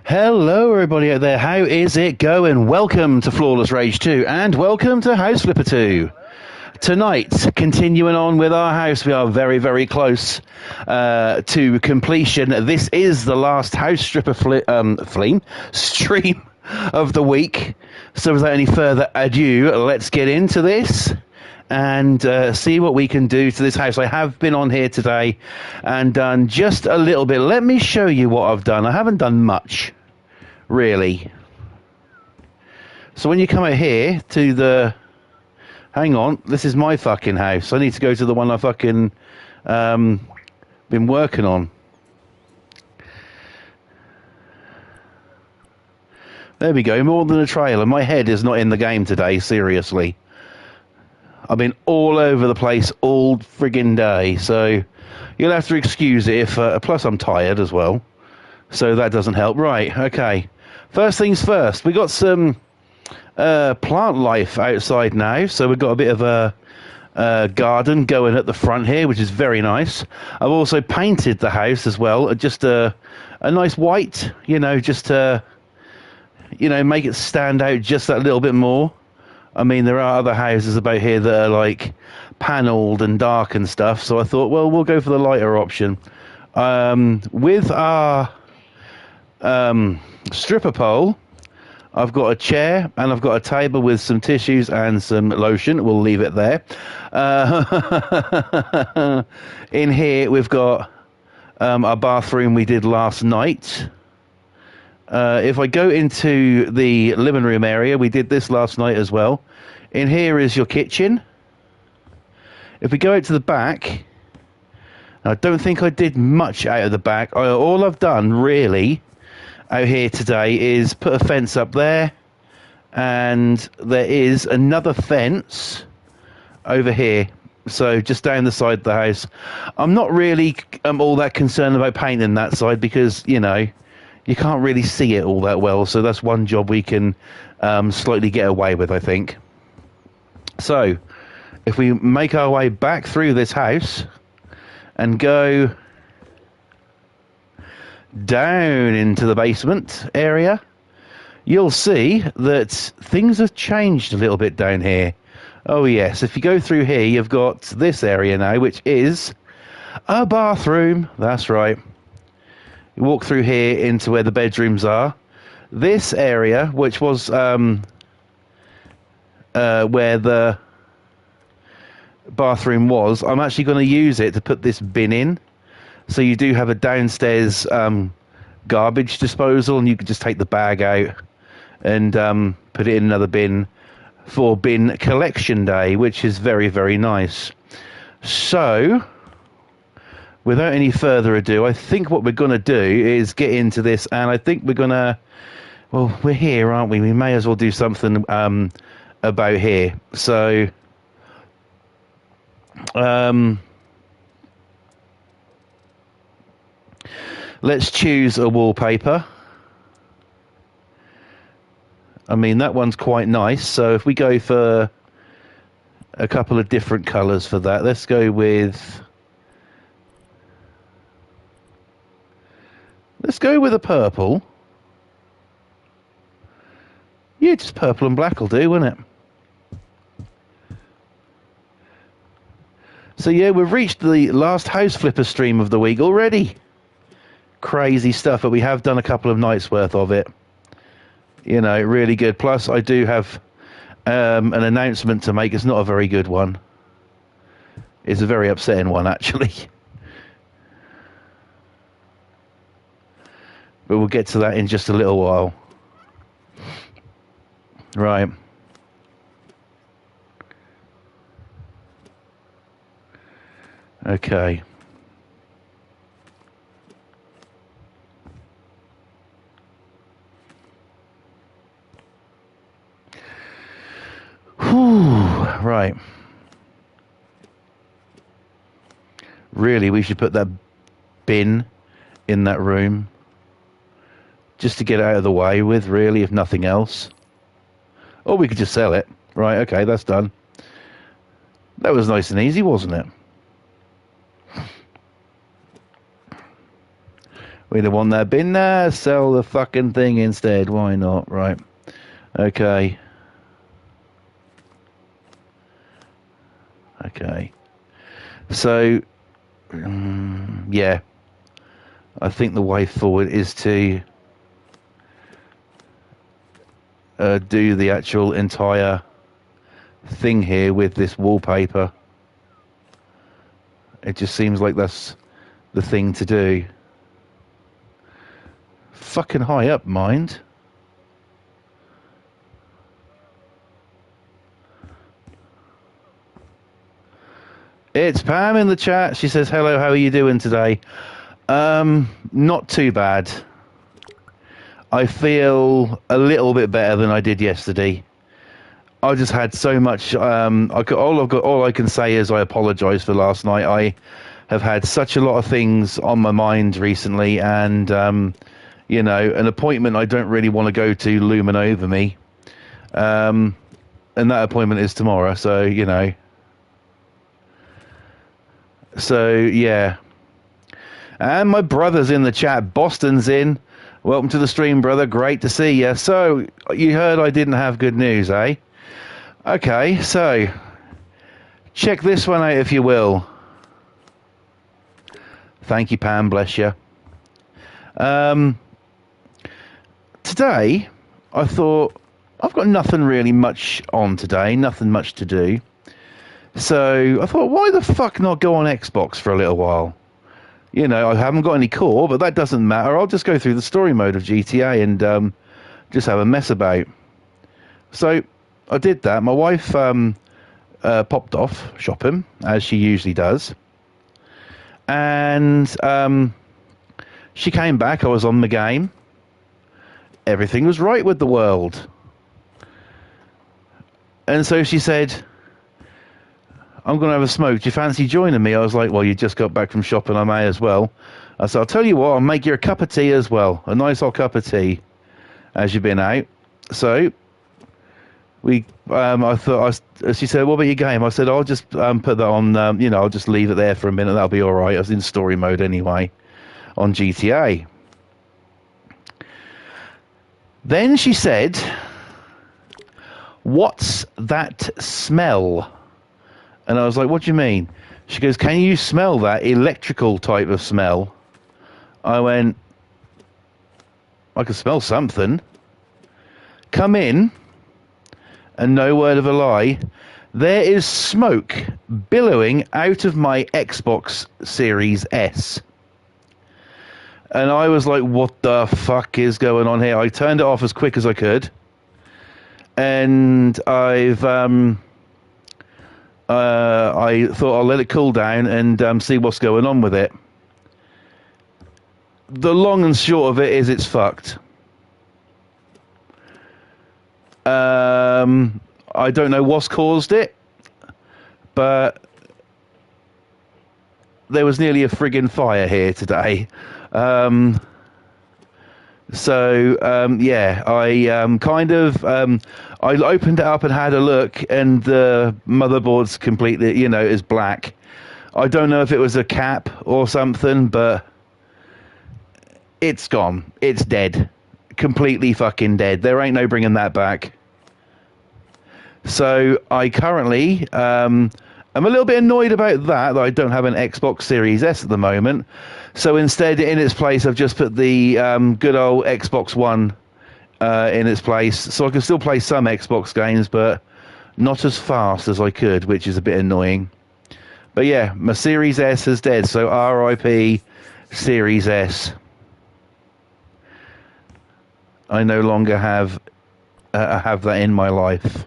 Hello, everybody out there. How is it going? Welcome to Flawless Rage 2 and welcome to House Flipper 2. Tonight, continuing on with our house, we are very, very close to completion. This is the last House Stripper stream of the week. So without any further ado, let's get into this and see what we can do to this house. I have been on here today and done just a little bit. Let me show you what I've done. I haven't done much, really. So when you come out here to the... Hang on, this is my fucking house. I need to go to the one I fucking been working on. There we go, more than a trailer. My head is not in the game today, seriously. I've been all over the place all friggin' day, so you'll have to excuse it if... plus I'm tired as well, so that doesn't help. Right, okay. First things first, we got some plant life outside now, so we've got a bit of a garden going at the front here, which is very nice. I've also painted the house as well, just a nice white, you know, just to, you know, make it stand out just that little bit more. I mean, there are other houses about here that are like panelled and dark and stuff, so I thought, well, we'll go for the lighter option. With our stripper pole, I've got a chair and I've got a table with some tissues and some lotion. We'll leave it there. In here, we've got our bathroom we did last night. If I go into the living room area, we did this last night as well. In here is your kitchen. If we go out to the back, I don't think I did much out of the back. All I've done, really, out here today is put a fence up there, and there is another fence over here, so just down the side of the house. I'm not really all that concerned about painting that side because, you know, you can't really see it all that well, so that's one job we can slightly get away with, I think. So if we make our way back through this house and go down into the basement area, you'll see that things have changed a little bit down here. Oh yes, if you go through here, you've got this area now, which is a bathroom. That's right. You walk through here into where the bedrooms are. This area, which was where the bathroom was, I'm actually going to use it to put this bin in. So you do have a downstairs garbage disposal, and you can just take the bag out and put it in another bin for bin collection day, which is very, very nice. So without any further ado, I think what we're going to do is get into this, and I think we're going to... Well, we're here, aren't we? We may as well do something about here. So... let's choose a wallpaper. I mean, that one's quite nice. So if we go for a couple of different colours for that, let's go with... Let's go with a purple. Yeah, just purple and black will do, won't it? So yeah, we've reached the last House Flipper stream of the week already. Crazy stuff, but we have done a couple of nights worth of it. You know, really good. Plus, I do have an announcement to make. It's not a very good one. It's a very upsetting one, actually. But we'll get to that in just a little while. Right. Okay. Right. Really, we should put that bin in that room just to get it out of the way with, really, if nothing else. Or we could just sell it. Right, okay, that's done. That was nice and easy, wasn't it? We don't want that bin. Nah, sell the fucking thing instead. Why not? Right. Okay. Okay. So, yeah. I think the way forward is to do the actual entire thing here with this wallpaper. It just seems like that's the thing to do. Fucking high up, mind. It's Pam in the chat. She says, hello, how are you doing today? Not too bad. I feel a little bit better than I did yesterday. I just had so much. All I can say is I apologise for last night. I have had such a lot of things on my mind recently, and you know, an appointment I don't really want to go to looming over me, and that appointment is tomorrow. So you know, so yeah. And my brother's in the chat. Boston's in. Welcome to the stream, brother. Great to see you. So, you heard I didn't have good news, eh? Okay, so, check this one out if you will. Thank you, Pam. Bless you. Today, I thought, I've got nothing really much on today. Nothing much to do. So, I thought, why the fuck not go on Xbox for a little while? You know, I haven't got any core, but that doesn't matter. I'll just go through the story mode of GTA and just have a mess about. So I did that. My wife popped off shopping, as she usually does. And she came back. I was on the game. Everything was right with the world. And so she said, I'm going to have a smoke. Do you fancy joining me? I was like, well, you just got back from shopping. I may as well. I said, I'll tell you what, I'll make you a cup of tea as well. A nice old cup of tea as you've been out. So we, she said, what about your game? I said, I'll just put that on, you know, I'll just leave it there for a minute. That'll be all right. I was in story mode anyway on GTA. Then she said, what's that smell? And I was like, what do you mean? She goes, can you smell that electrical type of smell? I went, I can smell something. Come in, and no word of a lie, there is smoke billowing out of my Xbox Series S. And I was like, what the fuck is going on here? I turned it off as quick as I could. And I thought I'll let it cool down and see what's going on with it. The long and short of it is it's fucked. I don't know what's caused it, but there was nearly a friggin' fire here today. Yeah, I I opened it up and had a look, and the motherboard's completely, you know, is black. I don't know if it was a cap or something, but it's gone. It's dead. Completely fucking dead. There ain't no bringing that back. So I currently, I'm a little bit annoyed about that I don't have an Xbox Series S at the moment. So instead, in its place, I've just put the good old Xbox One in its place. So I can still play some Xbox games, but not as fast as I could, which is a bit annoying. But yeah, my Series S is dead, so RIP Series S. I no longer have that in my life.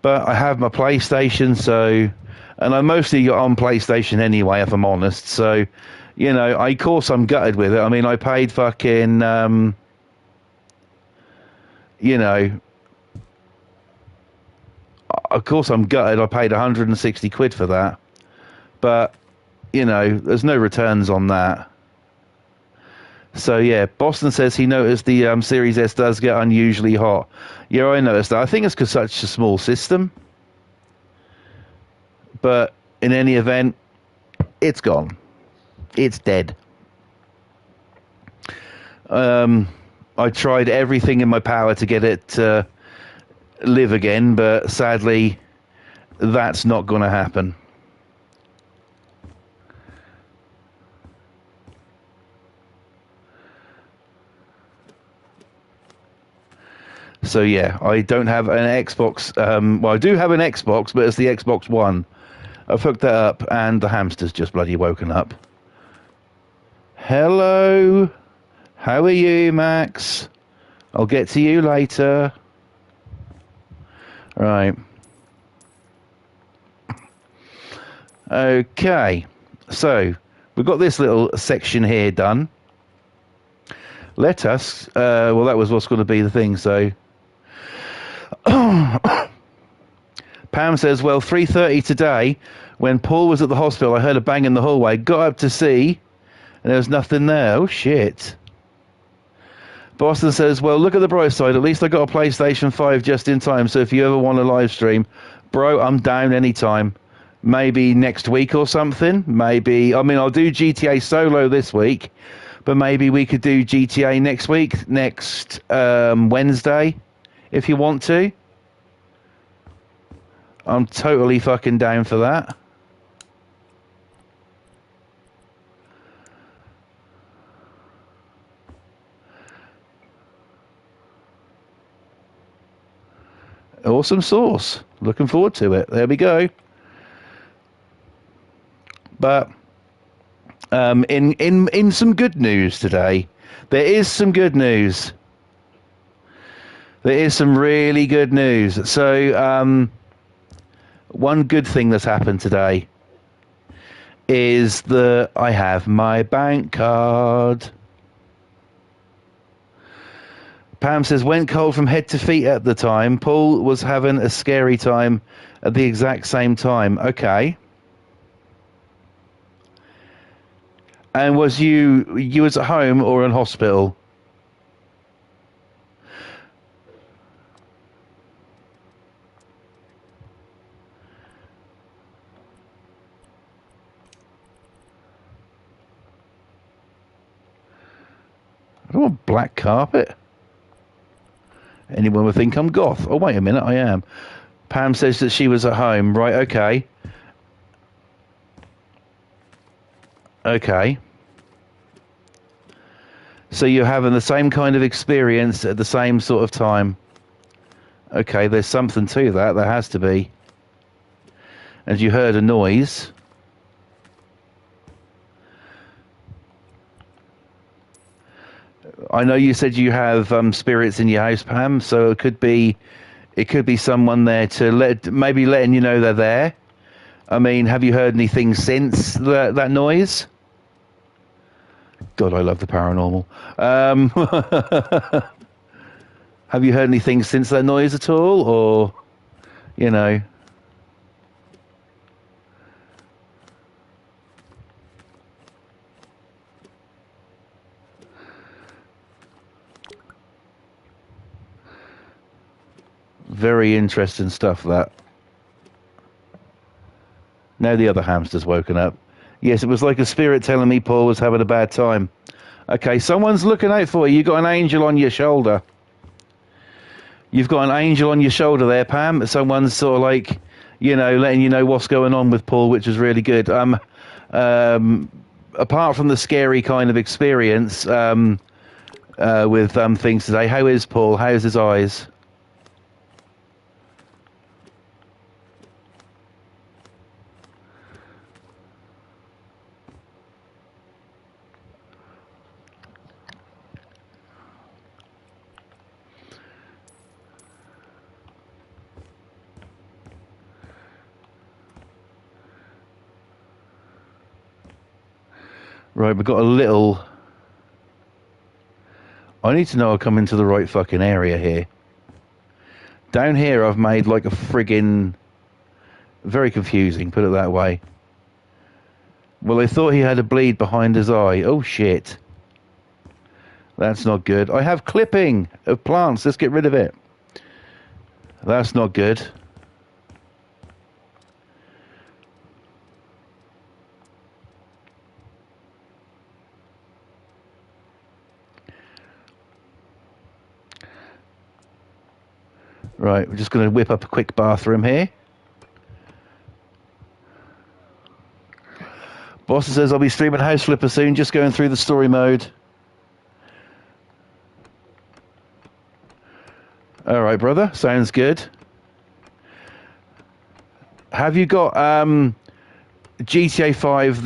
But I have my PlayStation, so, and I mostly got on PlayStation anyway, if I'm honest. So, you know, of course I'm gutted with it. I mean, I paid fucking, you know, of course I'm gutted. I paid 160 quid for that. But, you know, there's no returns on that. So yeah, Boston says he noticed the Series S does get unusually hot. Yeah, I noticed that. I think it's because such a small system. But in any event, it's gone. It's dead. I tried everything in my power to get it to live again, but sadly, that's not going to happen. So yeah, I don't have an Xbox. Well, I do have an Xbox, but it's the Xbox One. I've hooked that up, and the hamster's just bloody woken up. Hello, how are you, Max? I'll get to you later. Right. Okay, so we've got this little section here done. Let us, well, that was what's going to be the thing, so. Pam says, well, 3:30 today, when Paul was at the hospital, I heard a bang in the hallway, got up to see, and there was nothing there. Oh, shit. Boston says, well, look at the bright side. At least I got a PlayStation 5 just in time, so if you ever want a live stream, bro, I'm down anytime. Maybe next week or something. Maybe, I mean, I'll do GTA Solo this week, but maybe we could do GTA next week, next Wednesday, if you want to. I'm totally fucking down for that. Awesome sauce. Looking forward to it. There we go. But in some good news today, there is some good news. There is some really good news. So one good thing that's happened today is that I have my bank card. Pam says, went cold from head to feet at the time. Paul was having a scary time at the exact same time. Okay. And was you was at home or in hospital? I don't want black carpet. Anyone would think I'm goth. Oh, wait a minute, I am. Pam says that she was at home. Right, okay. Okay. So you're having the same kind of experience at the same sort of time. Okay, there's something to that. There has to be. And you heard a noise. I know you said you have spirits in your house, Pam, so it could be someone there to maybe letting you know they're there. I mean, have you heard anything since that noise? God, I love the paranormal. Have you heard anything since that noise at all, or you know? Very interesting stuff, that. Now the other hamster's woken up. Yes, it was like a spirit telling me Paul was having a bad time. Okay, someone's looking out for you. You got an angel on your shoulder. You've got an angel on your shoulder there, Pam. Someone's sort of like, letting you know what's going on with Paul, which is really good. Apart from the scary kind of experience with things today, how is Paul? How's his eyes? Right, we've got a little... I need to know I come into the right fucking area here. Down here I've made like a friggin... Very confusing, put it that way. Well, I thought he had a bleed behind his eye. Oh, shit. That's not good. I have clipping of plants. Let's get rid of it. That's not good. Right, we're just going to whip up a quick bathroom here. Boston says, I'll be streaming House Flipper soon, just going through the story mode. All right, brother. Sounds good. Have you got GTA 5,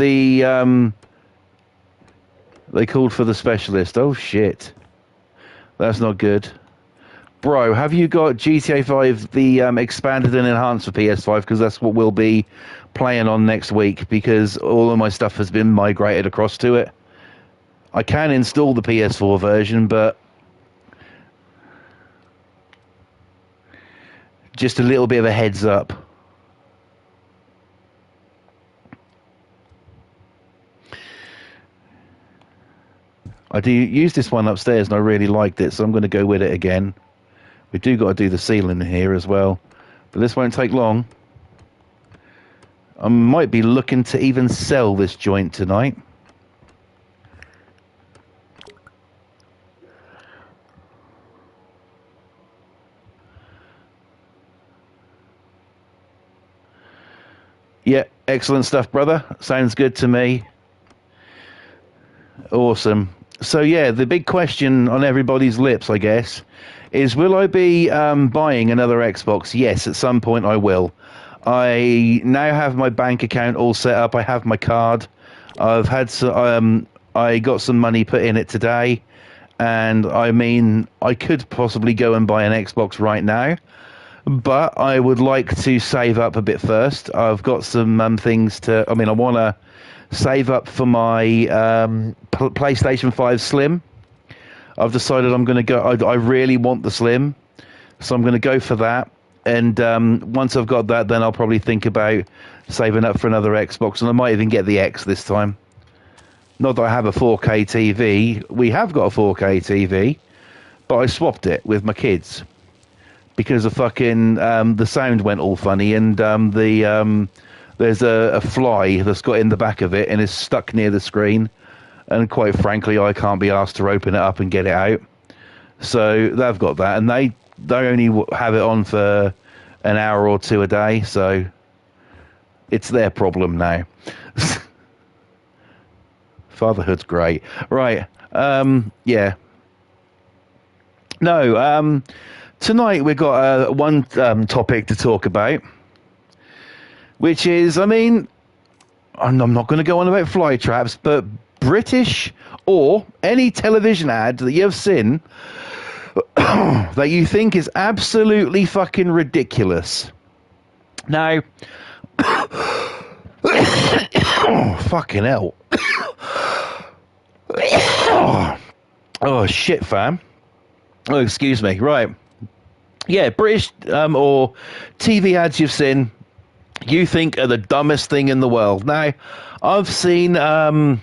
they called for the specialist. Oh, shit. That's not good. Bro, have you got GTA 5, the expanded and enhanced for PS5? Because that's what we'll be playing on next week, because all of my stuff has been migrated across to it. I can install the PS4 version, but just a little bit of a heads up. I do use this one upstairs, and I really liked it, so I'm going to go with it again. We do got to do the ceiling here as well, but this won't take long. I might be looking to even sell this joint tonight. Yeah, excellent stuff, brother. Sounds good to me. Awesome. So yeah, the big question on everybody's lips, I guess, is will I be buying another Xbox? Yes, at some point I will. I now have my bank account all set up. I have my card. I've had I got some money put in it today, and I mean, I could possibly go and buy an Xbox right now, but I would like to save up a bit first. I've got some things to. I mean, I want to save up for my PlayStation 5 Slim. I've decided I'm going to go. I really want the Slim, so I'm going to go for that. And once I've got that, then I'll probably think about saving up for another Xbox, and I might even get the X this time. Not that I have a 4K TV. We have got a 4K TV, but I swapped it with my kids because the fucking the sound went all funny, and there's a fly that's got in the back of it and is stuck near the screen, and quite frankly, I can't be asked to open it up and get it out. So they've got that, and they only have it on for an hour or two a day, so it's their problem now. Fatherhood's great. Right, yeah. No, tonight we've got one topic to talk about, which is, I mean, I'm not going to go on about fly traps, but British or any television ad that you have seen that you think is absolutely fucking ridiculous. Now, oh, fucking hell. Oh, shit, fam. Oh, excuse me. Right. Yeah, British or TV ads you've seen you think are the dumbest thing in the world. Now, I've seen a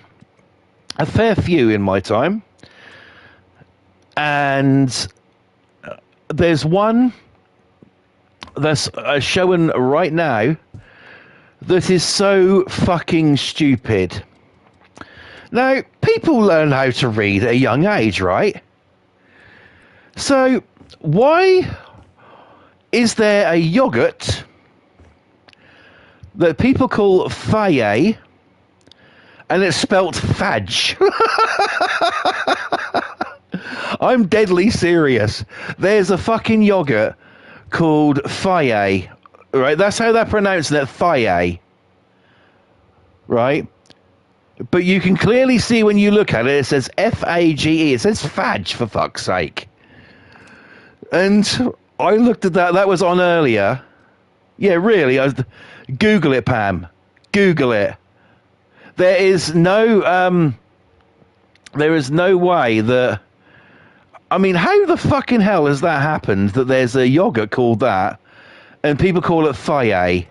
fair few in my time. And there's one that's showing right now that is so fucking stupid. Now, people learn how to read at a young age, right? So, why is there a yogurt that people call Faye and it's spelt fudge? I'm deadly serious. There's a fucking yogurt called Faye, right? That's how they're pronouncing it, Faye, right? But you can clearly see when you look at it, it says F-A-G-E. It says fudge, for fuck's sake. And I looked at that. That was on earlier. Yeah, really. Google it, Pam. Google it. There is no way that... I mean, how the fucking hell has that happened that there's a yogurt called that and people call it Faye?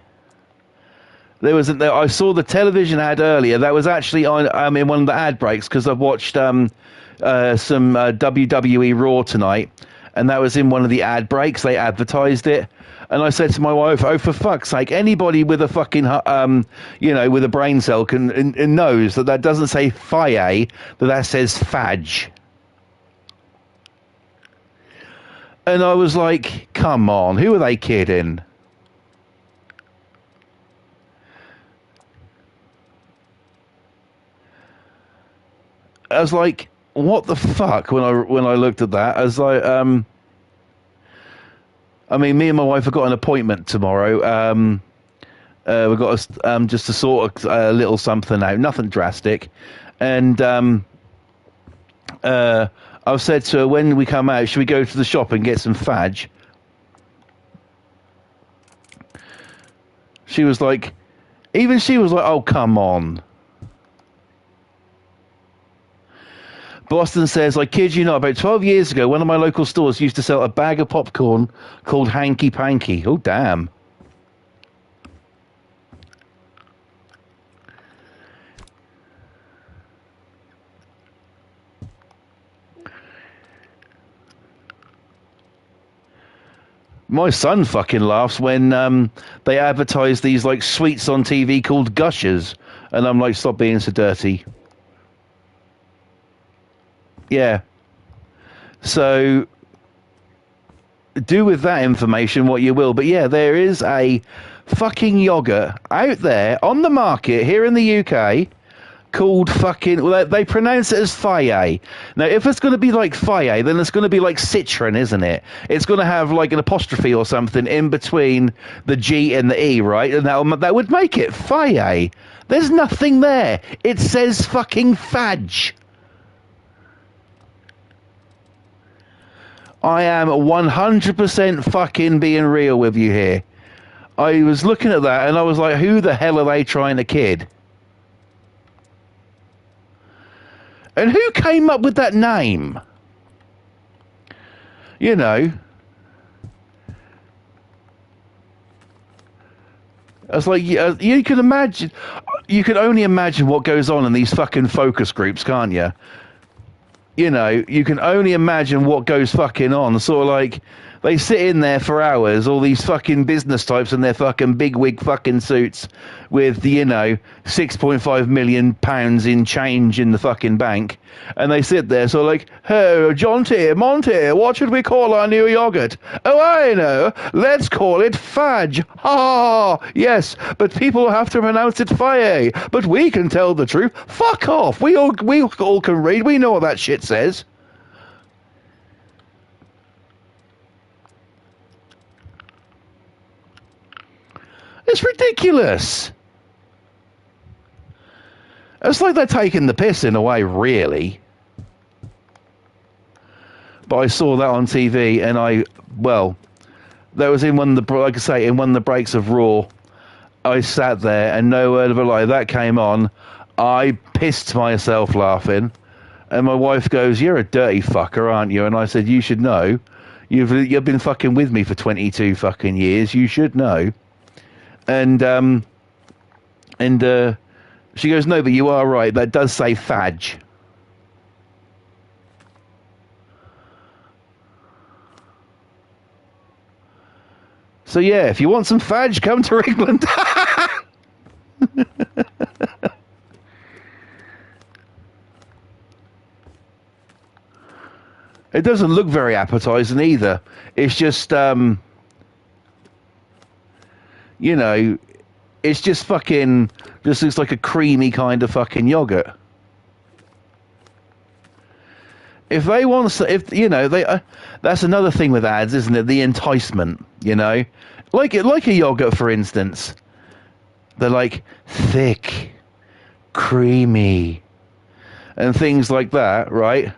I saw the television ad earlier that was actually on in one of the ad breaks because I've watched some WWE Raw tonight, and that was in one of the ad breaks. They advertised it, and I said to my wife, "Oh, for fuck's sake! Anybody with a fucking with a brain cell can knows that doesn't say Faye, that says fudge." And I was like, come on, who are they kidding? I was like, what the fuck when I looked at that? I was like, I mean, me and my wife have got an appointment tomorrow. We've got just to sort a little something out, nothing drastic. And I've said to her, when we come out, should we go to the shop and get some fudge? She was like, oh, come on. Boston says, I kid you not, about 12 years ago, one of my local stores used to sell a bag of popcorn called Hanky Panky. Oh, damn. My son fucking laughs when they advertise these like sweets on TV called Gushers. And I'm like, stop being so dirty. Yeah. So do with that information what you will. But yeah, there is a fucking yogurt out there on the market here in the UK called fucking, well, they pronounce it as Faye. Now, if it's going to be like Faye, then it's going to be like Citron, isn't it? It's going to have like an apostrophe or something in between the G and the E, right? And that would make it Faye. There's nothing there. It says fucking fudge. I am 100% fucking being real with you here. I was looking at that and I was like, who the hell are they trying to kid? And who came up with that name? You know. I was like, you can imagine, you can only imagine what goes on in these fucking focus groups, can't you? You know, you can only imagine what goes fucking on. Sort of like, they sit in there for hours, all these fucking business types in their fucking big wig fucking suits with, you know, £6.5 million in change in the fucking bank. And they sit there sort of like, oh, Monty, what should we call our new yogurt? Oh, I know. Let's call it fudge. Ah, yes, but people have to pronounce it faye. But we can tell the truth. Fuck off. We all can read. We know what that shit says. It's ridiculous. It's like they're taking the piss in a way, really. But I saw that on TV, and that was in one of the, like I say, in one of the breaks of Raw. I sat there, and no word of a lie, that came on. I pissed myself laughing, and my wife goes, "You're a dirty fucker, aren't you?" And I said, "You should know. You've been fucking with me for 22 fucking years. You should know." And she goes, "No, but you are right. That does say fudge." So yeah, if you want some fudge, come to England. It doesn't look very appetizing either. It's just, you know, it's just fucking, just looks like a creamy kind of fucking yogurt. If they want, if you know, that's another thing with ads, isn't it? The enticement, you know, like a yogurt, for instance. They're like thick, creamy, and things like that, right?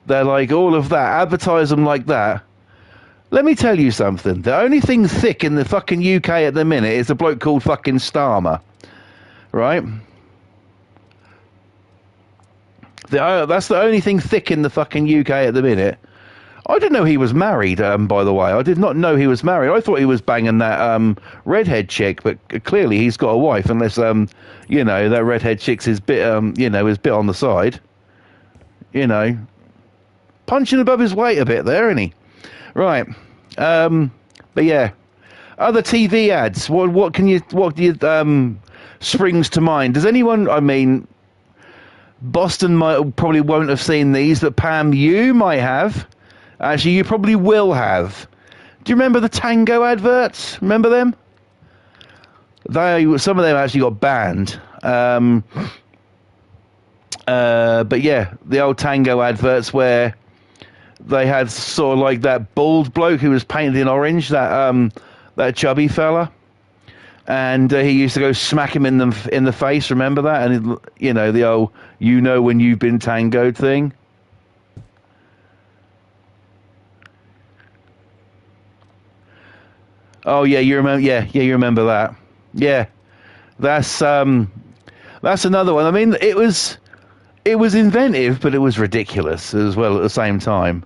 They're like all of that. Advertise them like that. Let me tell you something. The only thing thick in the fucking UK at the minute is a bloke called fucking Starmer, right? That's the only thing thick in the fucking UK at the minute. I didn't know he was married, by the way. I did not know he was married. I thought he was banging that redhead chick, but clearly he's got a wife, unless, you know, that redhead chick's his bit, you know, his bit on the side. You know, punching above his weight a bit there, isn't he? Right. But yeah, other TV ads. What do you springs to mind? Does anyone? I mean, Boston probably won't have seen these, but Pam, you might have. Actually, you probably will have. Do you remember the Tango adverts? Remember them? Some of them actually got banned. But yeah, the old Tango adverts where they had sort of like that bald bloke who was painted in orange, that chubby fella, and he used to go smack him in the face. Remember that? And the old when you've been tangoed thing. Oh yeah, you remember? Yeah, you remember that? Yeah, that's another one. I mean, it was inventive, but it was ridiculous as well at the same time.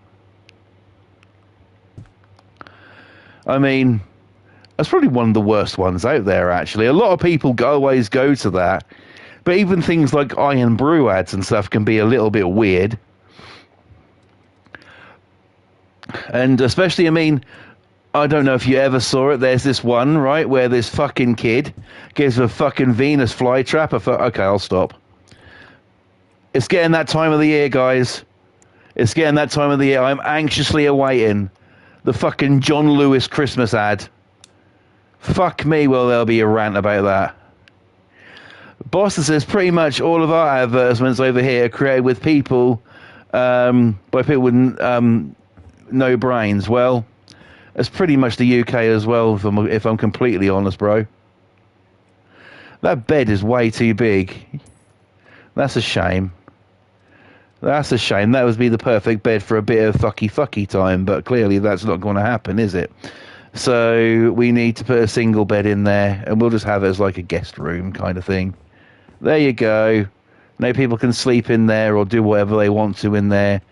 I mean, that's probably one of the worst ones out there, actually. A lot of people always go to that, but even things like Iron Brew ads and stuff can be a little bit weird. And especially, I mean, I don't know if you ever saw it. There's this one, right, where this fucking kid gives a fucking Venus flytrap. Okay, I'll stop. It's getting that time of the year, guys. It's getting that time of the year. I'm anxiously awaiting the fucking John Lewis Christmas ad. Fuck me, well, there'll be a rant about that. Boston says pretty much all of our advertisements over here are created with people, by people with no brains. Well, it's pretty much the UK as well, if I'm completely honest, bro. That bed is way too big. That's a shame. That's a shame. That would be the perfect bed for a bit of fucky time, but clearly that's not going to happen, is it? So we need to put a single bed in there, and we'll just have it as like a guest room kind of thing. There you go. Now people can sleep in there or do whatever they want to in there.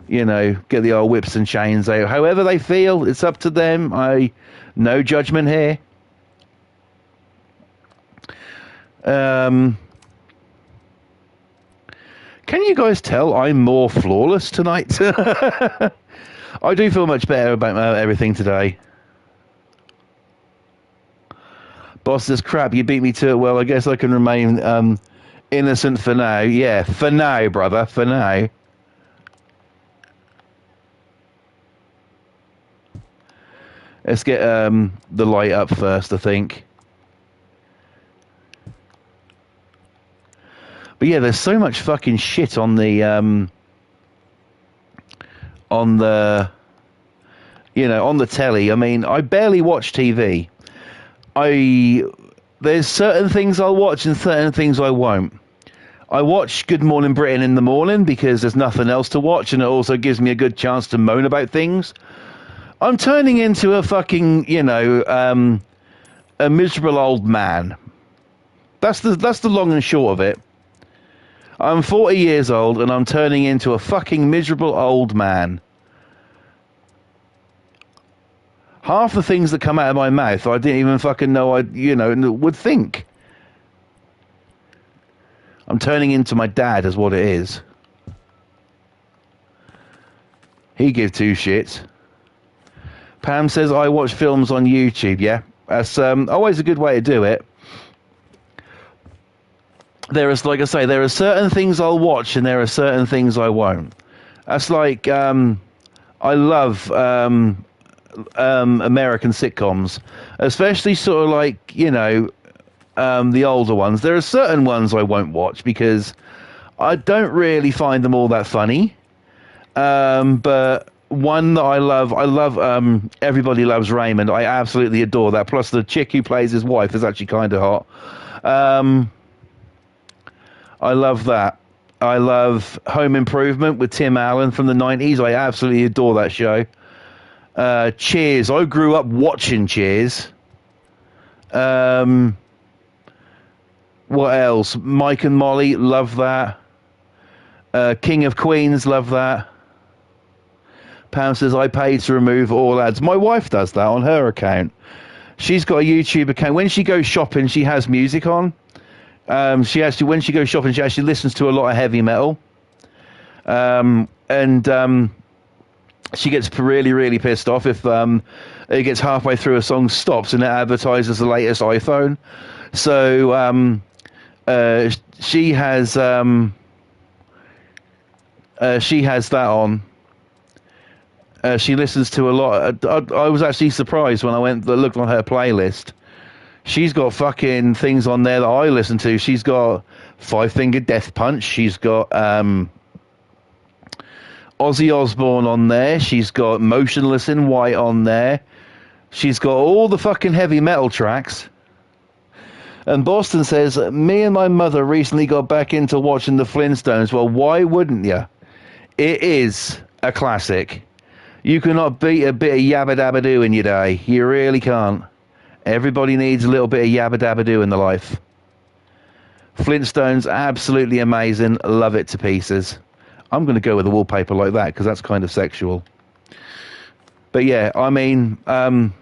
Get the old whips and chains out. However they feel, it's up to them. No judgment here. Can you guys tell I'm more flawless tonight? I do feel much better about everything today. Boss says, crap, you beat me to it. Well, I guess I can remain innocent for now. Yeah, for now, brother, for now. Let's get the light up first, I think. But yeah, there's so much fucking shit on the telly. I mean, I barely watch TV. There's certain things I'll watch and certain things I won't. I watch Good Morning Britain in the morning because there's nothing else to watch, and it also gives me a good chance to moan about things. I'm turning into a fucking, a miserable old man. That's the long and short of it. I'm 40 years old and I'm turning into a fucking miserable old man. Half the things that come out of my mouth, I didn't even fucking know would think. I'm turning into my dad is what it is. He give two shits. Pam says, I watch films on YouTube, yeah. That's always a good way to do it. Like I say, there are certain things I'll watch and there are certain things I won't. That's like, I love American sitcoms, especially sort of like, the older ones. There are certain ones I won't watch because I don't really find them all that funny. But one that I love Everybody Loves Raymond. I absolutely adore that. Plus the chick who plays his wife is actually kind of hot. I love that. I love Home Improvement with Tim Allen from the 90s. I absolutely adore that show. Cheers. I grew up watching Cheers. What else? Mike and Molly, love that. King of Queens, love that. Pam says, I pay to remove all ads. My wife does that on her account. She's got a YouTube account. When she goes shopping, she has music on. When she goes shopping, she actually listens to a lot of heavy metal. She gets really, really pissed off if it gets halfway through a song, stops, and it advertises the latest iPhone. So she has that on. She listens to a lot. I was actually surprised when I looked on her playlist. She's got fucking things on there that I listen to. She's got Five Finger Death Punch. She's got Ozzy Osbourne on there. She's got Motionless in White on there. She's got all the fucking heavy metal tracks. And Boston says, me and my mother recently got back into watching the Flintstones. Well, why wouldn't you? It is a classic. You cannot beat a bit of Yabba Dabba Doo in your day. You really can't. Everybody needs a little bit of Yabba Dabba Doo in their life. Flintstones, absolutely amazing. Love it to pieces. I'm going to go with a wallpaper like that because that's kind of sexual. But yeah, I mean, in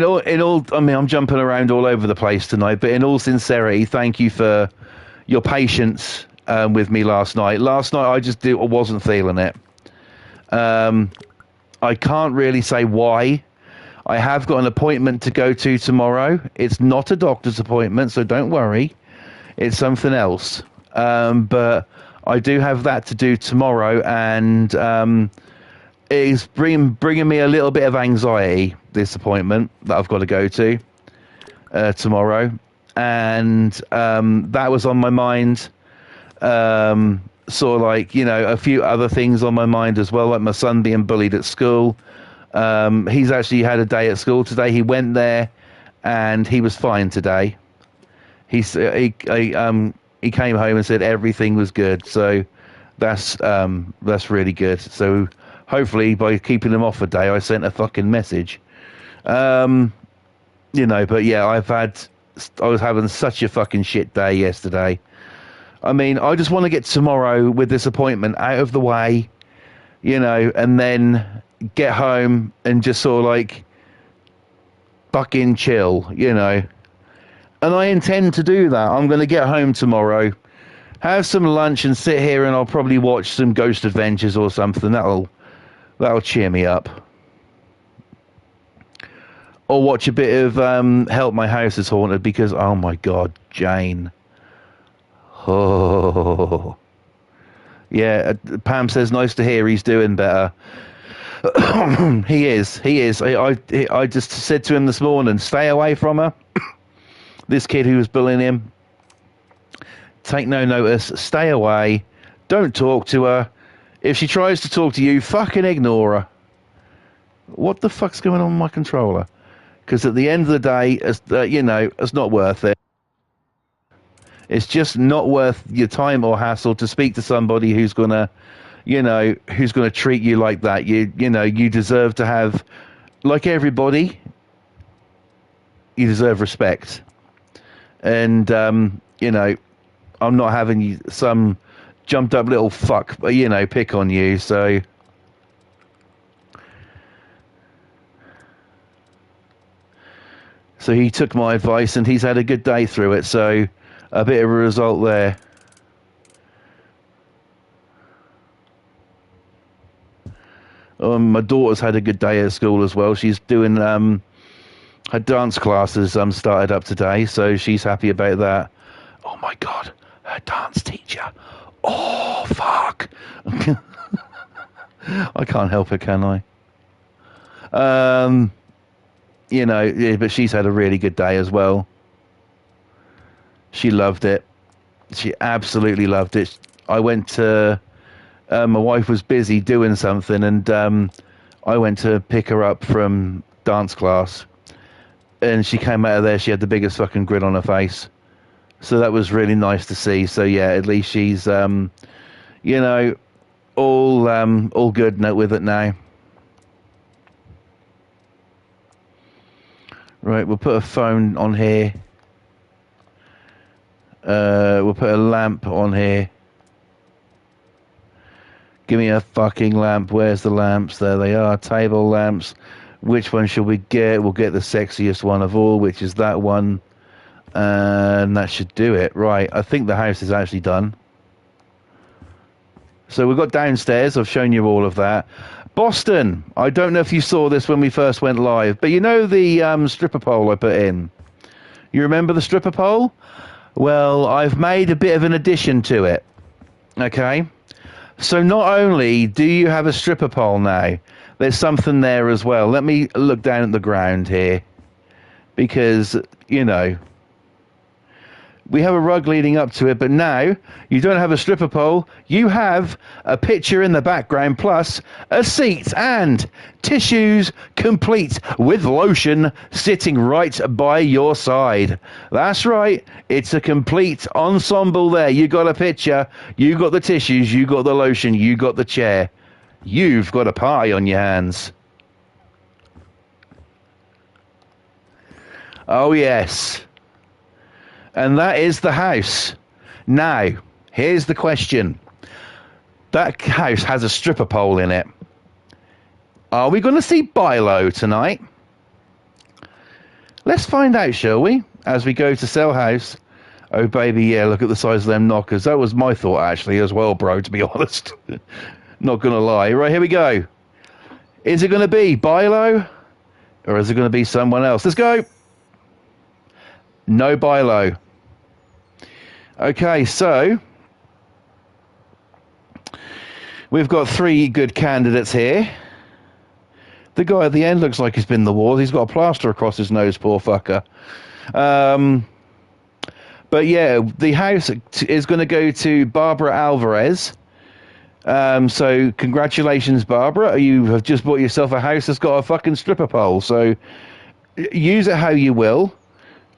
all, I mean, I'm jumping around all over the place tonight. But in all sincerity, thank you for your patience with me last night. Last night, I wasn't feeling it. I can't really say why. I have got an appointment to go to tomorrow. It's not a doctor's appointment, so don't worry. It's something else. But I do have that to do tomorrow, and it's bringing me a little bit of anxiety, this appointment that I've got to go to tomorrow. And that was on my mind. Sort of like, you know, a few other things on my mind as well, like my son being bullied at school. He's actually had a day at school today. He went there and he was fine today. He came home and said everything was good. So that's really good. So hopefully by keeping him off a day, I sent a fucking message. You know, but yeah, I was having such a fucking shit day yesterday. I mean, I just want to get tomorrow with this appointment out of the way, you know, and then get home and just sort of like fucking chill, you know. And I intend to do that. I'm going to get home tomorrow, have some lunch and sit here, and I'll probably watch some Ghost Adventures or something. That'll cheer me up. Or watch a bit of Help My House is Haunted because, oh my God, Jane. Oh. Yeah, Pam says, nice to hear he's doing better. He is. I just said to him this morning, stay away from her. This kid who was bullying him. Take no notice. Stay away. Don't talk to her. If she tries to talk to you, fucking ignore her. What the fuck's going on with my controller? Because at the end of the day, you know, it's not worth it. It's just not worth your time or hassle to speak to somebody who's gonna, you know, who's gonna treat you like that. You know, you deserve to have, like everybody, you deserve respect. And you know, I'm not having some jumped up little fuck, you know, pick on you. So he took my advice and he's had a good day through it. So a bit of a result there. My daughter's had a good day at school as well. She's doing her dance classes started up today, so she's happy about that. Oh my God, her dance teacher. Oh fuck. I can't help it, can I? You know, yeah, but she's had a really good day as well. She loved it. She absolutely loved it. I went to... my wife was busy doing something, and I went to pick her up from dance class. And she came out of there, she had the biggest fucking grin on her face. So that was really nice to see. So yeah, at least she's, you know, all good with it now. Right, we'll put a phone on here. We'll put a lamp on here. Give me a fucking lamp. Where's the lamps? There they are. Table lamps. Which one should we get? We'll get the sexiest one of all, which is that one. And that should do it. Right, I think the house is actually done. So we've got downstairs. I've shown you all of that. Boston. I don't know if you saw this when we first went live, but you know the stripper pole I put in? You remember the stripper pole? Well, I've made a bit of an addition to it. Okay? So not only do you have a stripper pole now, there's something there as well. Let me look down at the ground here, because, you know, we have a rug leading up to it, but now you don't have a stripper pole. You have a picture in the background, plus a seat and tissues complete with lotion sitting right by your side. That's right. It's a complete ensemble there. You got a picture, you got the tissues, you got the lotion, you got the chair. You've got a party on your hands. Oh, yes. And that is the house. Now, here's the question. That house has a stripper pole in it. Are we going to see Bilo tonight? Let's find out, shall we? As we go to sell house. Oh, baby, yeah, look at the size of them knockers. That was my thought, actually, as well, bro, to be honest. Not going to lie. Right, here we go. Is it going to be Bilo? Or is it going to be someone else? Let's go. No Bilo. Okay, so we've got 3 good candidates here. The guy at the end looks like he's been in the wars. He's got a plaster across his nose, poor fucker. But yeah, the house is going to go to Barbara Alvarez. So congratulations, Barbara. You have just bought yourself a house that's got a fucking stripper pole. So use it how you will.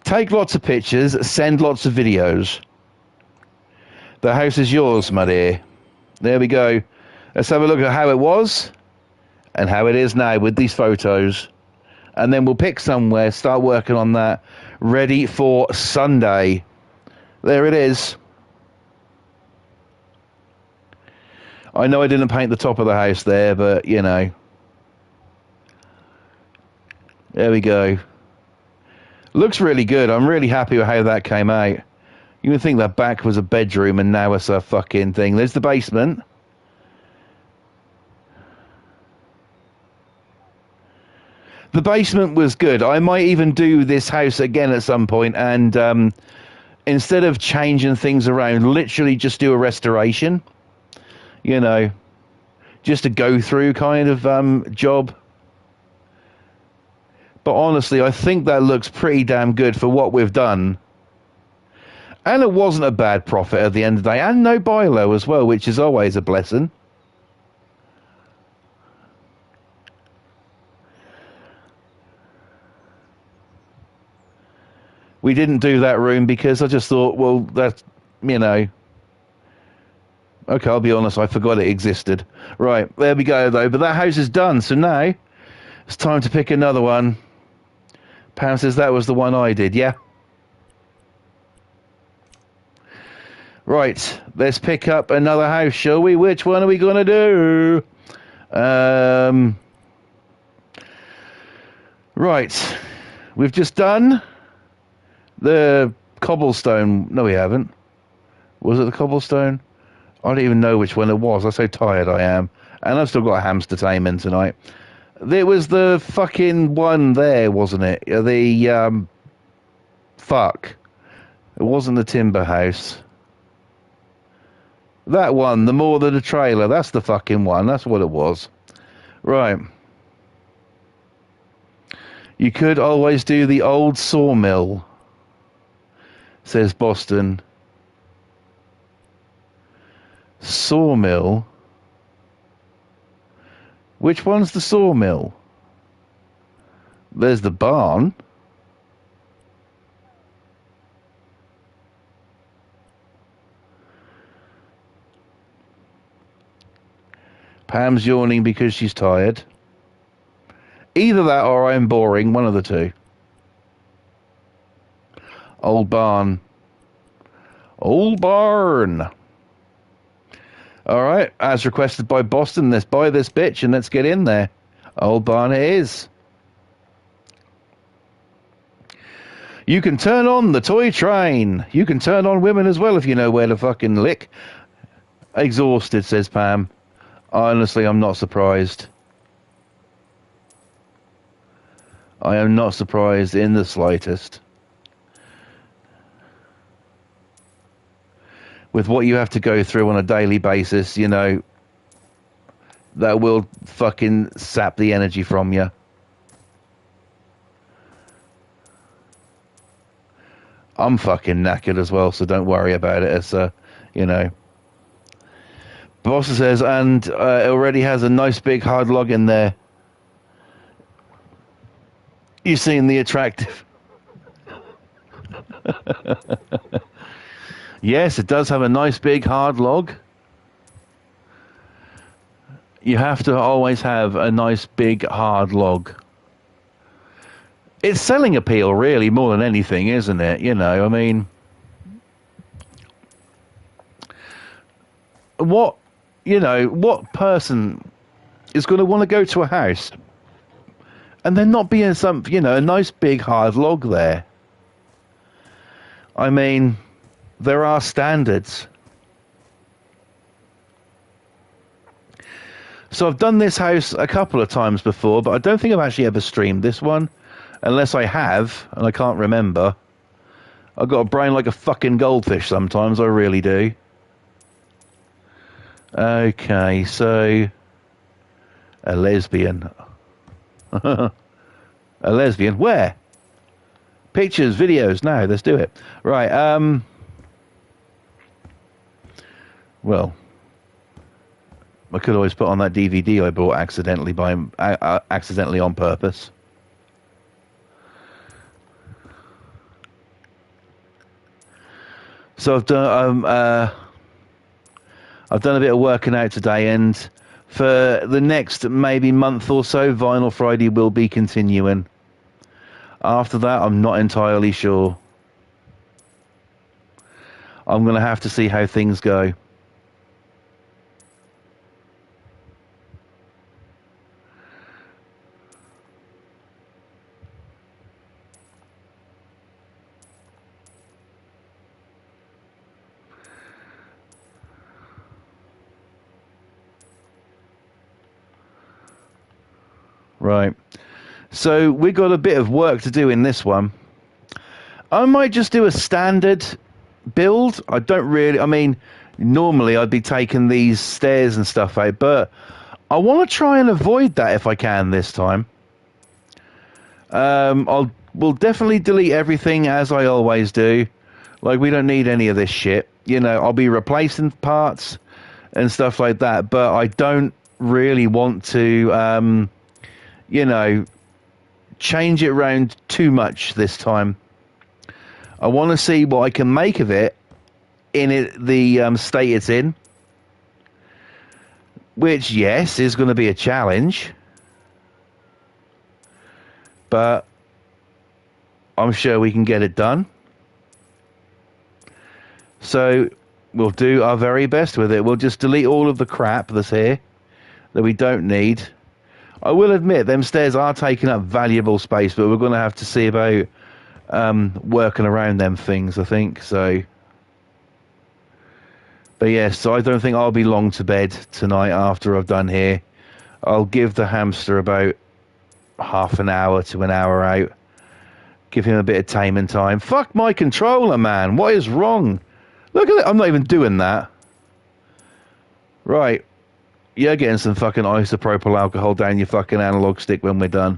Take lots of pictures, send lots of videos. The house is yours, my dear. There we go. Let's have a look at how it was and how it is now with these photos. And then we'll pick somewhere, start working on that, ready for Sunday. There it is. I know I didn't paint the top of the house there, but, you know. There we go. Looks really good. I'm really happy with how that came out. You would think that back was a bedroom and now it's a fucking thing. There's the basement. The basement was good. I might even do this house again at some point and instead of changing things around, literally just do a restoration. You know, just a go-through kind of job. But honestly, I think that looks pretty damn good for what we've done. And it wasn't a bad profit at the end of the day. And no Bilo as well, which is always a blessing. We didn't do that room because I just thought, well, that's, you know. Okay, I'll be honest, I forgot it existed. Right, there we go, though. But that house is done, so now it's time to pick another one. Pam says that was the one I did, yeah? Right, let's pick up another house, shall we? Which one are we going to do? Right, we've just done the cobblestone. No, we haven't. Was it the cobblestone? I don't even know which one it was. I'm so tired I am. And I've still got a hamster tame in tonight. There was the fucking one there, wasn't it? The, fuck. It wasn't the timber house. That one, the more than the trailer. That's the fucking one. That's what it was. Right. You could always do the old sawmill, says Boston. Sawmill? Which one's the sawmill? There's the barn. Pam's yawning because she's tired. Either that or I'm boring, one of the two. Old barn. Old barn. All right, as requested by Boston, let's buy this bitch and let's get in there. Old barn it is. You can turn on the toy train. You can turn on women as well if you know where to fucking lick. Exhausted, says Pam. Honestly, I'm not surprised. I am not surprised in the slightest. With what you have to go through on a daily basis, you know, that will fucking sap the energy from you. I'm fucking knackered as well, so don't worry about it. It's, you know. Boss says, and it already has a nice big hard log in there. You seen the attractive? Yes, it does have a nice big hard log. You have to always have a nice big hard log. It's selling appeal, really, more than anything, isn't it? You know, I mean, what person is going to want to go to a house and there not being some, a nice big hard log there? I mean, there are standards. So I've done this house a couple of times before, but I don't think I've actually ever streamed this one. Unless I have, and I can't remember. I've got a brain like a fucking goldfish sometimes, I really do. Okay, so... a lesbian. A lesbian? Where? Pictures, videos, now, let's do it. Right, well... I could always put on that DVD I bought accidentally accidentally on purpose. So I've done a bit of working out today, and for the next maybe month or so, Vinyl Friday will be continuing. After that, I'm not entirely sure. I'm going to have to see how things go. Right. So we've got a bit of work to do in this one. I might just do a standard build. I don't really... I mean, normally I'd be taking these stairs and stuff out, but I want to try and avoid that if I can this time. We'll definitely delete everything as I always do. Like, we don't need any of this shit. I'll be replacing parts and stuff like that, but I don't really want to... change it around too much this time. I want to see what I can make of it in the state it's in. Which, yes, is going to be a challenge. But I'm sure we can get it done. So we'll do our very best with it. We'll just delete all of the crap that's here that we don't need. I will admit, them stairs are taking up valuable space, but we're going to have to see about working around them things, I think. So, but yes, so I don't think I'll be long to bed tonight after I've done here. I'll give the hamster about half an hour to an hour out. Give him a bit of taming time. Fuck my controller, man. What is wrong? Look at it. I'm not even doing that. Right. You're getting some fucking isopropyl alcohol down your fucking analog stick when we're done.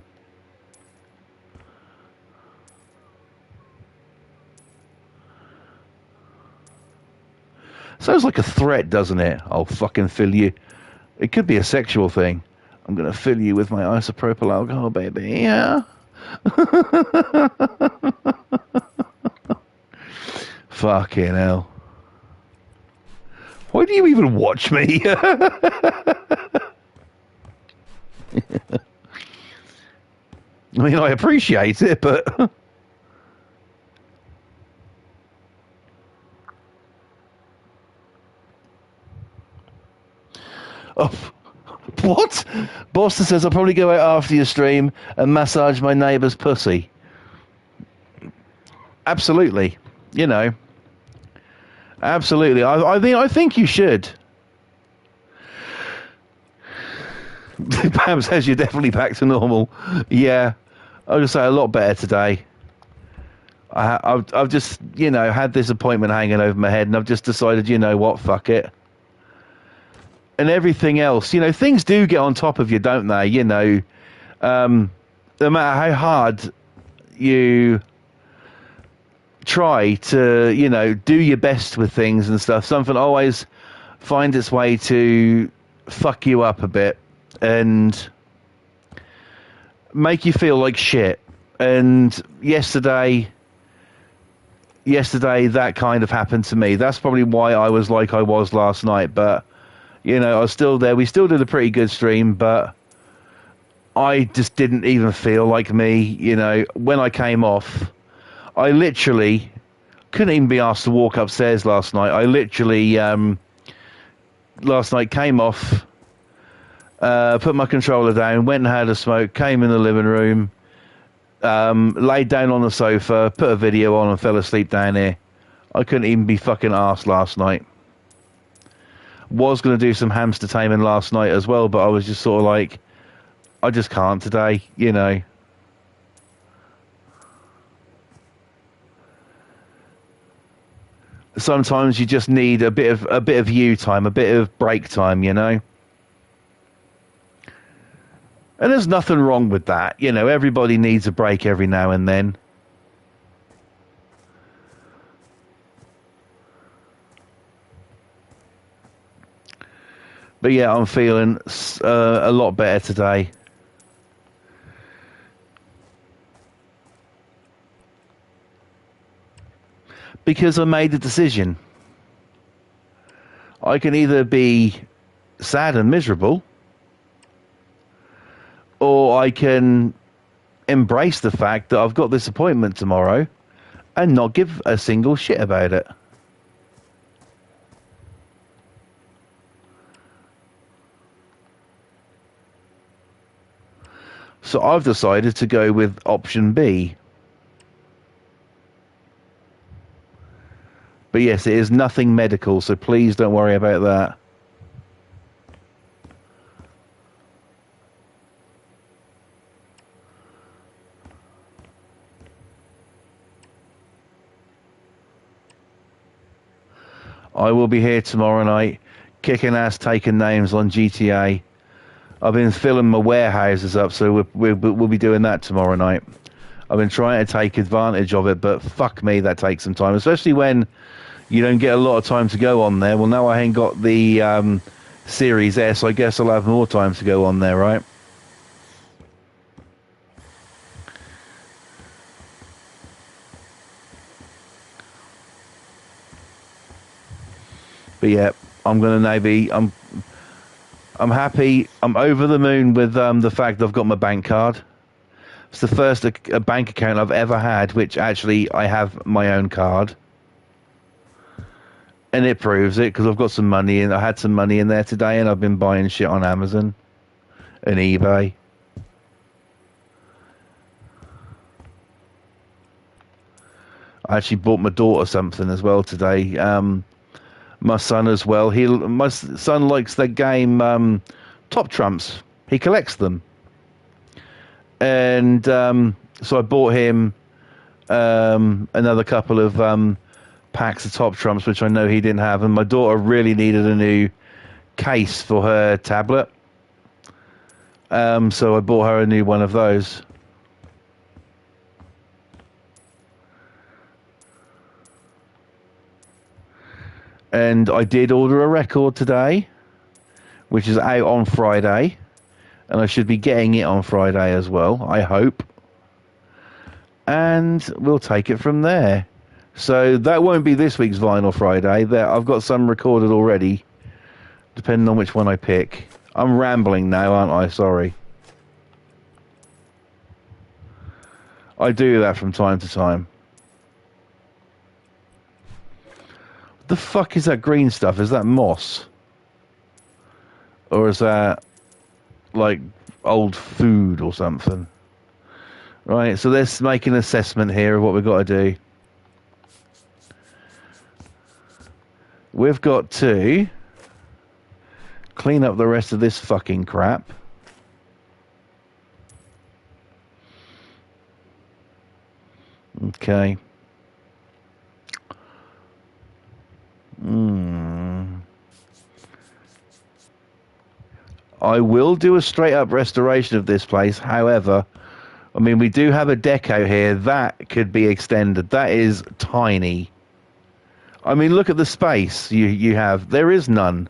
Sounds like a threat, doesn't it? I'll fucking fill you. It could be a sexual thing. I'm going to fill you with my isopropyl alcohol, baby. Yeah. Fucking hell. Why do you even watch me? I mean, I appreciate it, but... Oh, what? Boston says, I'll probably go out after your stream and massage my neighbour's pussy. Absolutely. Absolutely. I think you should. Pam says you're definitely back to normal. Yeah. I'll just say a lot better today. I've just, had this appointment hanging over my head, and I've just decided, what, fuck it. and everything else. You know, things do get on top of you, don't they? You know, no matter how hard you try to, you know, do your best with things and stuff, something always finds its way to fuck you up a bit and make you feel like shit. And yesterday that kind of happened to me. That's probably why I was like I was last night. But, you know, I was still there. We still did a pretty good stream, but I just didn't even feel like me. You know, when I came off, I literally couldn't even be asked to walk upstairs last night. I literally, last night came off, put my controller down, went and had a smoke, came in the living room, laid down on the sofa, put a video on and fell asleep down here. I couldn't even be fucking arsed last night. Was going to do some hamster taming last night as well, but I was just sort of like, I just can't today, you know. Sometimes you just need a bit of you time, a bit of break time, you know. And there's nothing wrong with that, you know. Everybody needs a break every now and then. But yeah, I'm feeling a lot better today. Because I made a decision. I can either be sad and miserable, or I can embrace the fact that I've got this appointment tomorrow and not give a single shit about it. So I've decided to go with option B. But yes, it is nothing medical, so please don't worry about that. I will be here tomorrow night, kicking ass, taking names on GTA. I've been filling my warehouses up, so we'll be doing that tomorrow night. I've been trying to take advantage of it, but fuck me, that takes some time, especially when you don't get a lot of time to go on there. Well, now I ain't got the Series S, I guess I'll have more time to go on there, right? But yeah, I'm gonna maybe I'm happy. I'm over the moon with the fact that I've got my bank card. It's the first a bank account I've ever had, which actually I have my own card. And it proves it because I've got some money and I had some money in there today, and I've been buying shit on Amazon and eBay. I actually bought my daughter something as well today. My son as well. My son likes the game Top Trumps. He collects them, and so I bought him another couple of packs of Top Trumps, which I know he didn't have. And my daughter really needed a new case for her tablet, so I bought her a new one of those. And I did order a record today, which is out on Friday. And I should be getting it on Friday as well, I hope. And we'll take it from there. So that won't be this week's Vinyl Friday. I've got some recorded already, depending on which one I pick. I'm rambling now, aren't I? Sorry. I do that from time to time. The fuck is that green stuff? Is that moss? Or is that like old food or something? Right, so let's make an assessment here of what we've got to do. We've got to clean up the rest of this fucking crap. Okay. I will do a straight up restoration of this place. However, I mean, we do have a deck out here that could be extended. That is tiny. I mean, look at the space you have. There is none.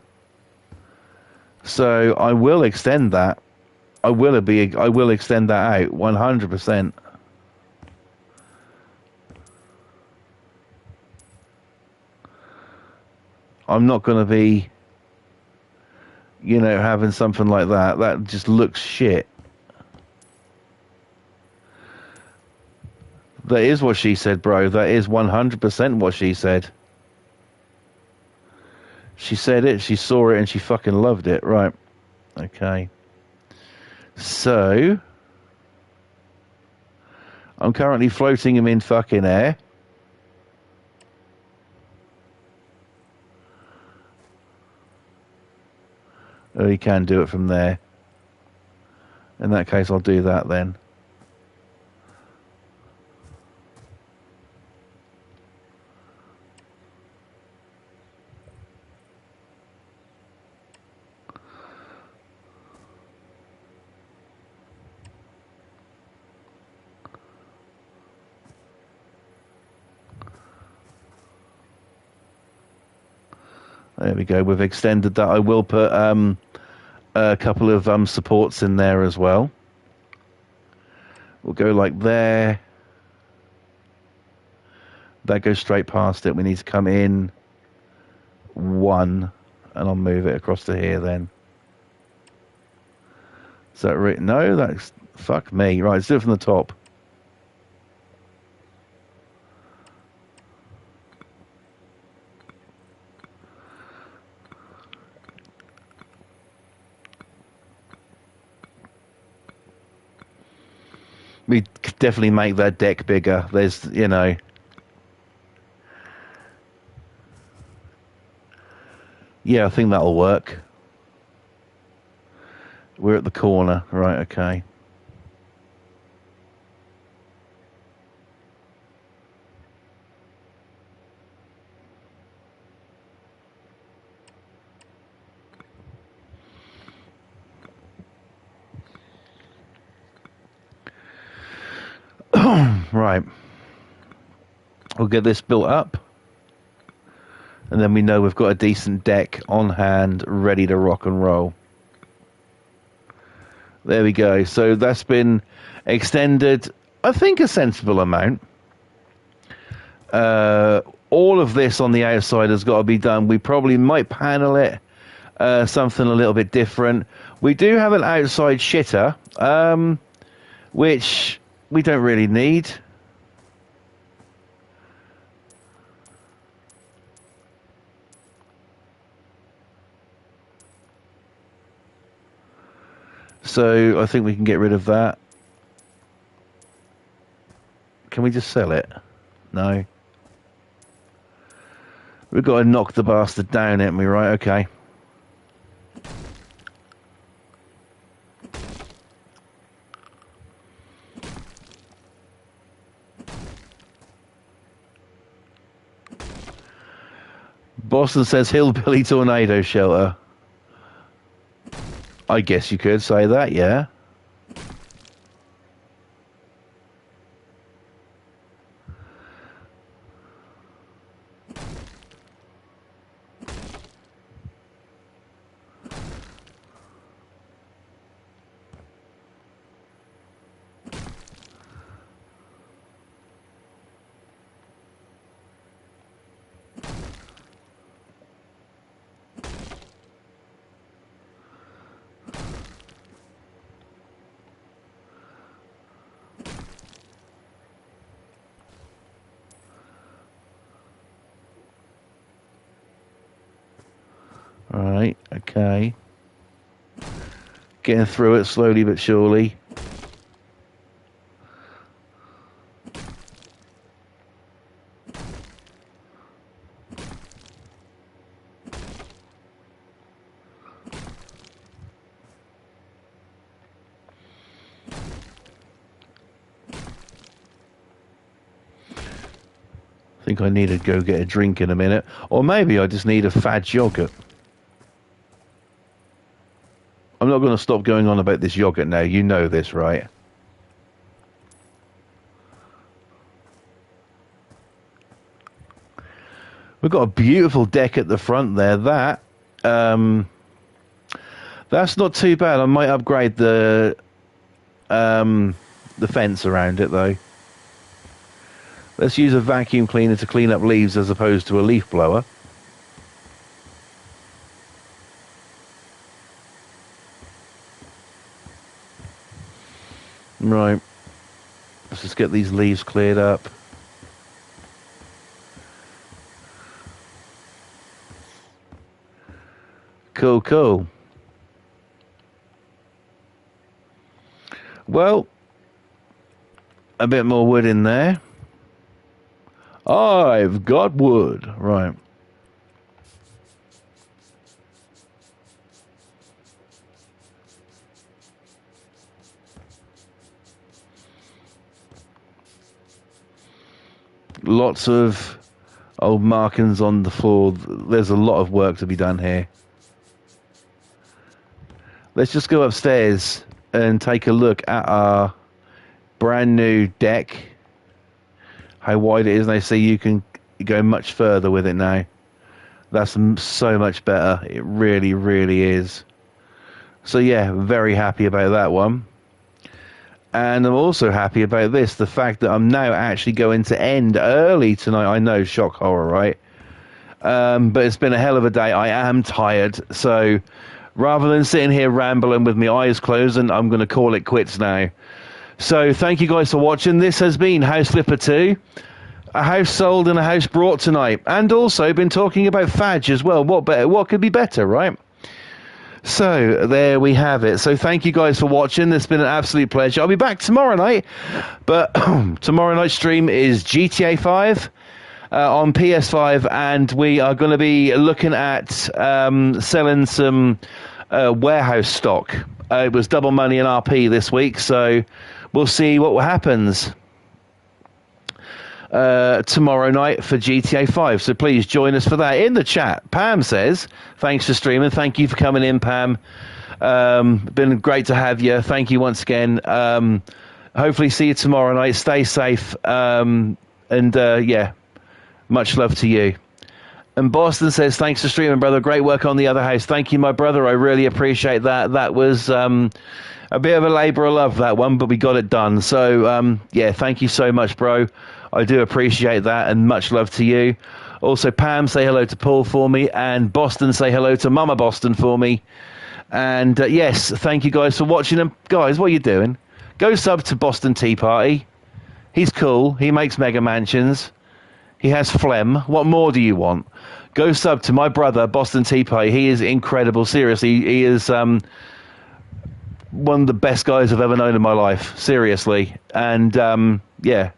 So I will extend that. I will extend that out 100%. I'm not going to be, you know, having something like that. That just looks shit. That is what she said, bro. That is 100% what she said. She said it, she saw it, and she fucking loved it. Right. Okay. So, I'm currently floating him in fucking air. Oh, you can do it from there. In that case, I'll do that then. There we go. We've extended that. I will put a couple of supports in there as well. We'll go like there. That goes straight past it. We need to come in one, and I'll move it across to here then. Is that right? No, that's... Fuck me. Right, let's do it from the top. We could definitely make that deck bigger. There's, you know... Yeah, I think that'll work. We're at the corner. Right, okay. Right. We'll get this built up. And then we know we've got a decent deck on hand, ready to rock and roll. There we go. So that's been extended, I think, a sensible amount. All of this on the outside has got to be done. We probably might panel it something a little bit different. We do have an outside shitter, which we don't really need. So I think we can get rid of that. Can we just sell it? No. We've got to knock the bastard down, haven't we? Right, okay. Boston says hillbilly tornado shelter. I guess you could say that, yeah. Alright, okay. Getting through it slowly but surely. I think I need to go get a drink in a minute. Or maybe I just need a fudge yogurt. I'm not going to stop going on about this yogurt now. You know this, right? We've got a beautiful deck at the front there. That's not too bad. I might upgrade the fence around it, though. Let's use a vacuum cleaner to clean up leaves as opposed to a leaf blower. Right. Let's just get these leaves cleared up. Cool, cool. Well, a bit more wood in there. I've got wood. Right. Lots of old markings on the floor. There's a lot of work to be done here. Let's just go upstairs and take a look at our brand new deck. How wide it is, and they say you can go much further with it now. That's so much better. It really, really is. So yeah, very happy about that one. And I'm also happy about this, the fact that I'm now actually going to end early tonight. I know, shock horror, right? But it's been a hell of a day. I am tired. So rather than sitting here rambling with my eyes closed, and I'm going to call it quits now. So thank you guys for watching. This has been House Flipper 2. A house sold and a house brought tonight. And also been talking about Fadge as well. What could be better, right? So there we have it. So thank you guys for watching. It's been an absolute pleasure. I'll be back tomorrow night. But tomorrow night's stream is GTA 5 on PS5. And we are going to be looking at selling some warehouse stock. It was double money in RP this week. So we'll see what happens tomorrow night for GTA 5. So please join us for that. In the chat, Pam says, thanks for streaming. Thank you for coming in, Pam. Been great to have you. Thank you once again. Hopefully see you tomorrow night. Stay safe. Yeah, much love to you. And Boston says, thanks for streaming, brother. Great work on the other house. Thank you, my brother. I really appreciate that. That was a bit of a labor of love, that one, but we got it done. So, yeah, thank you so much, bro. I do appreciate that, and much love to you. Also, Pam, say hello to Paul for me, and Boston, say hello to Mama Boston for me. And, yes, thank you guys for watching. And, guys, what are you doing? Go sub to Boston Tea Party. He's cool. He makes mega mansions. He has phlegm. What more do you want? Go sub to my brother, Boston Tea Party. He is incredible. Seriously, he is one of the best guys I've ever known in my life. Seriously. And, yeah.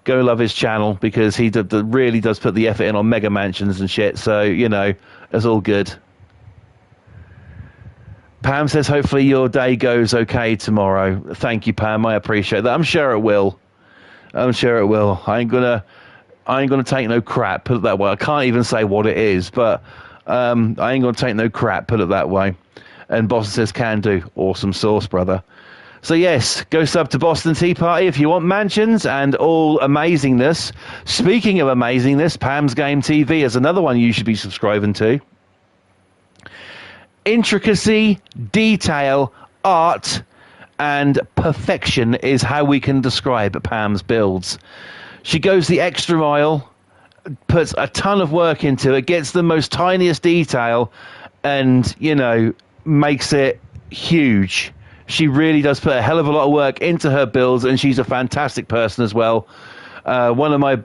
Go love his channel, because he really does put the effort in on mega mansions and shit. So, you know, it's all good. Pam says, hopefully your day goes okay tomorrow. Thank you, Pam. I appreciate that. I'm sure it will. I'm sure it will. I ain't gonna take no crap, put it that way. I can't even say what it is, but I ain't gonna take no crap, put it that way. And Boston says, can do. Awesome sauce, brother. So yes, go sub to Boston Tea Party if you want mansions and all amazingness. Speaking of amazingness, Pam's Game TV is another one you should be subscribing to. Intricacy, detail, art, and perfection is how we can describe Pam's builds. She goes the extra mile, puts a ton of work into it, gets the most tiniest detail, and, you know, makes it huge. She really does put a hell of a lot of work into her builds, and she's a fantastic person as well. One of my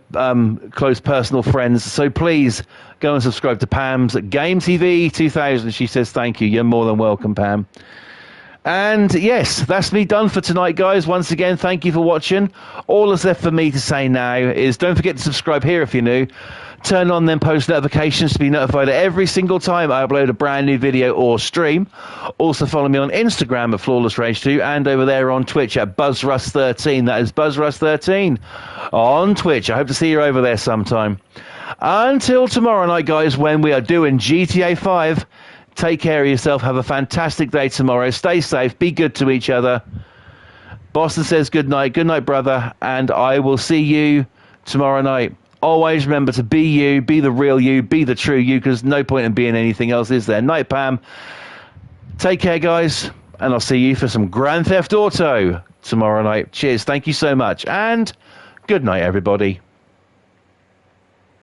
close personal friends. So please go and subscribe to Pam's Game TV 2000. She says, thank you. You're more than welcome, Pam. And yes, that's me done for tonight, guys. Once again, thank you for watching. All that's left for me to say now is don't forget to subscribe here if you're new. Turn on them post notifications to be notified every single time I upload a brand new video or stream. Also follow me on Instagram at FlawlessRage2 and over there on Twitch at BuzzRush13. That is BuzzRush13 on Twitch. I hope to see you over there sometime. Until tomorrow night, guys, when we are doing GTA 5. Take care of yourself. Have a fantastic day tomorrow. Stay safe. Be good to each other. Boston says good night. Good night, brother. And I will see you tomorrow night. Always remember to be you, be the real you, be the true you, because no point in being anything else, is there? Night, Pam. Take care, guys. And I'll see you for some Grand Theft Auto tomorrow night. Cheers. Thank you so much. And good night, everybody.